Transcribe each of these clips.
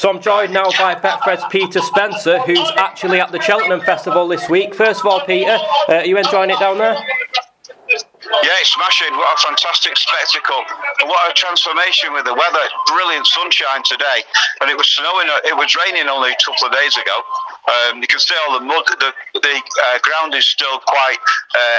So I'm joined now by Betfred's Peter Spencer, who's actually at the Cheltenham Festival this week. First of all, Peter, are you enjoying it down there? Yeah, it's smashing. What a fantastic spectacle. And what a transformation with the weather. Brilliant sunshine today. And it was snowing, it was raining only a couple of days ago. You can see all the mud. The ground is still quite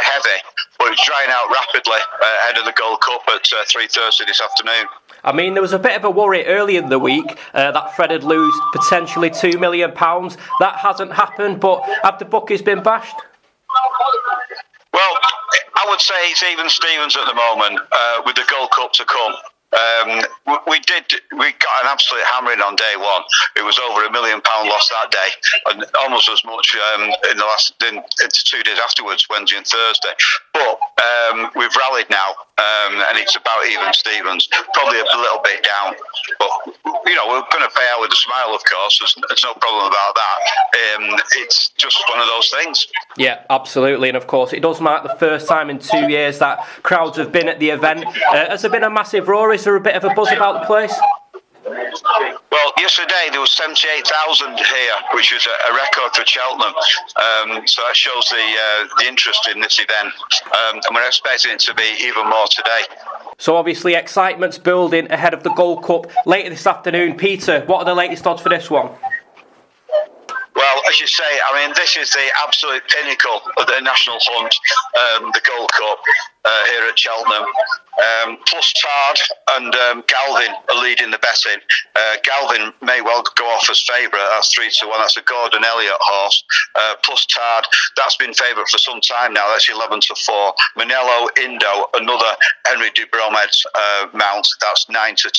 heavy, but it's drying out rapidly ahead of the Gold Cup at 3:30 this afternoon. I mean, there was a bit of a worry earlier in the week that Fred would lose potentially £2 million. That hasn't happened, but have the bookies been bashed? Well, I would say it's even Stevens at the moment with the Gold Cup to come. We got an absolute hammering on day one. It was over £1 million loss that day, and almost as much in 2 days afterwards, Wednesday and Thursday. But we've rallied now, and it's about even Stevens, probably a little bit down. But we're going to pay out with a smile, of course. There's no problem about that. It's just one of those things. Yeah, absolutely, and of course it does mark the first time in 2 years that crowds have been at the event. Has there been a massive roar? Is there a bit of a buzz about the place? Well, yesterday there was 78,000 here, which is a record for Cheltenham. So that shows the interest in this event, and we're expecting it to be even more today. So obviously excitement's building ahead of the Gold Cup later this afternoon. Peter, what are the latest odds for this one? Well, as you say, I mean, this is the absolute pinnacle of the national hunt, the Gold Cup here at Cheltenham. Plus Tard and Galvin are leading the betting. Galvin may well go off as favourite. That's 3-1. That's a Gordon Elliott horse. Plus Tard, that's been favourite for some time now. That's 11-4. Manello Indo, another Henry de Bromhead's mount. That's 9-2.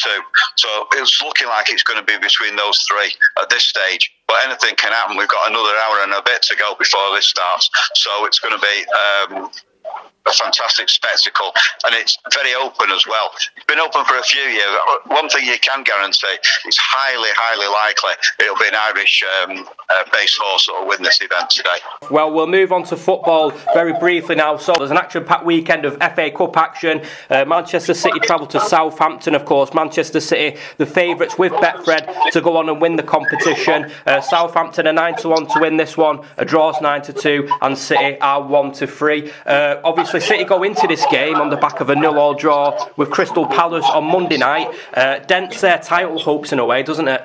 So it's looking like it's going to be between those three at this stage. But anything can happen. We've got another hour and a bit to go before this starts. So it's going to be a fantastic spectacle, and it's very open as well. It's been open for a few years. One thing you can guarantee, it's highly, highly likely it'll be an Irish based horse that will win this event today. Well, we'll move on to football very briefly now. So there's an action-packed weekend of FA Cup action. Manchester City travel to Southampton, of course. Manchester City, the favourites with Betfred to go on and win the competition. Southampton are 9-1 to win this one. A draw's 9-2, and City are 1-3. Obviously, City go into this game on the back of a 0-0 draw with Crystal Palace on Monday night. Dents their title hopes in a way, doesn't it?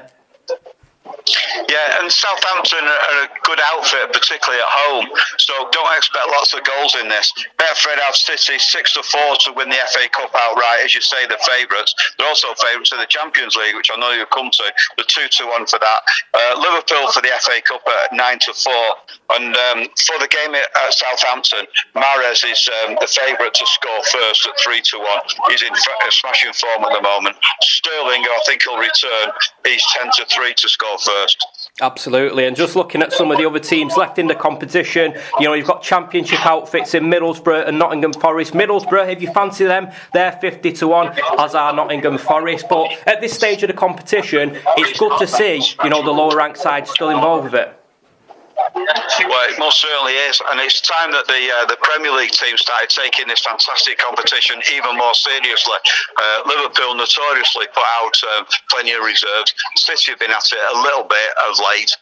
Yeah, and Southampton are a good outfit, particularly at home. So don't expect lots of goals in this. Betfred have City 6-4 to win the FA Cup outright, as you say, the favourites. They're also favourites in the Champions League, which I know you'll come to. The 2-1 for that. Liverpool for the FA Cup at 9-4. And for the game at Southampton, Mahrez is the favourite to score first at 3-1. He's in smashing form at the moment. Sterling, I think he'll return. He's 10-3 to score first. Absolutely, and just looking at some of the other teams left in the competition, you've got championship outfits in Middlesbrough and Nottingham Forest. Middlesbrough, if you fancy them, they're 50-1, as are Nottingham Forest. But at this stage of the competition, it's good to see, the lower ranked side still involved with it. Well, it most certainly is, and it's time that the Premier League team started taking this fantastic competition even more seriously. Liverpool notoriously put out plenty of reserves. City have been at it a little bit of late,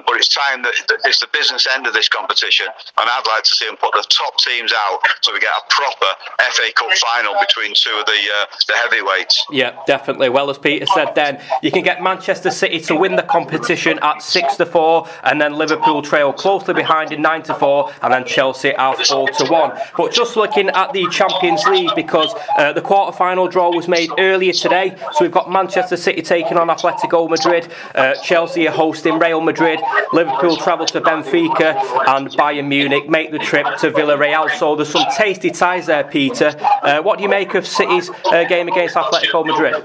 but it's time that it's the business end of this competition, and I'd like to see them put the top teams out so we get a proper FA Cup final between two of the heavyweights. Yeah, definitely. Well, as Peter said then, you can get Manchester City to win the competition at 6-4, and then Liverpool trail closely behind in 9-4, and then Chelsea are 4-1. But just looking at the Champions League, because the quarter-final draw was made earlier today, so we've got Manchester City taking on Atletico Madrid, Chelsea are hosting Real Madrid, Liverpool travel to Benfica, and Bayern Munich make the trip to Villarreal. So there's some tasty ties there, Peter. What do you make of City's game against Atletico Madrid?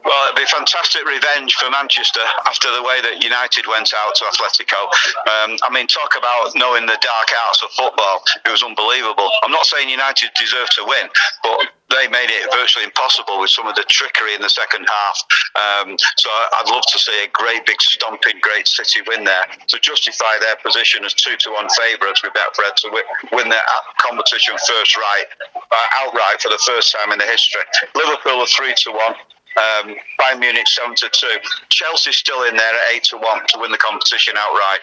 Well, it'd be fantastic revenge for Manchester after the way that United went out to Atletico. Talk about knowing the dark arts of football. It was unbelievable. I'm not saying United deserve to win, but they made it virtually impossible with some of the trickery in the second half. So I'd love to see a great big stomping great City win there to justify their position as 2-1 favourites with Betfred to win their competition outright for the first time in the history. Liverpool are 3-1. Bayern Munich 7-2. Chelsea's still in there at 8-1 to win the competition outright.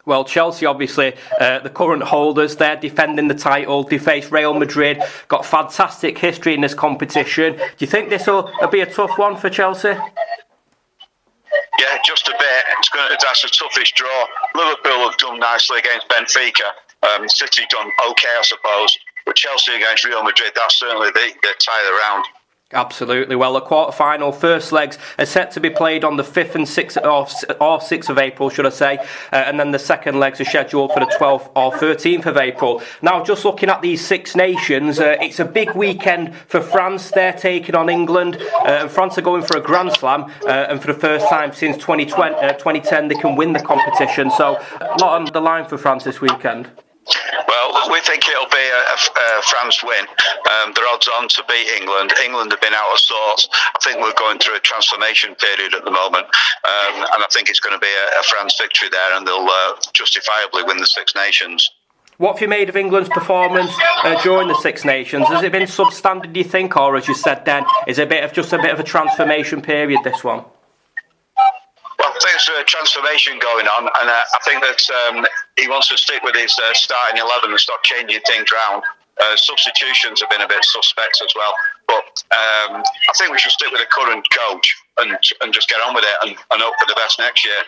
Well, Chelsea, obviously, the current holders, they're defending the title. They face Real Madrid, got fantastic history in this competition. Do you think this will be a tough one for Chelsea? Yeah, just a bit. That's the toughest draw. Liverpool have done nicely against Benfica. City's done okay, I suppose. But Chelsea against Real Madrid, that's certainly the tie of the round. Absolutely. Well, the quarter-final first legs are set to be played on the 5th and 6th of April, should I say, and then the second legs are scheduled for the 12th or 13th of April. Now, just looking at these Six Nations, it's a big weekend for France. They're taking on England, and France are going for a Grand Slam, and for the first time since 2010, they can win the competition. So, a lot on the line for France this weekend. Well, we think it'll be a France win. They're odds on to beat England. England have been out of sorts. I think we're going through a transformation period at the moment, and I think it's going to be a France victory there, and they'll justifiably win the Six Nations. What have you made of England's performance during the Six Nations? Has it been substandard, do you think, or as you said then, is it just a bit of a transformation period, this one? Well, I think there's a transformation going on, and I think that he wants to stick with his starting 11 and stop changing things around. Substitutions have been a bit suspect as well, but I think we should stick with the current coach and just get on with it and hope for the best next year.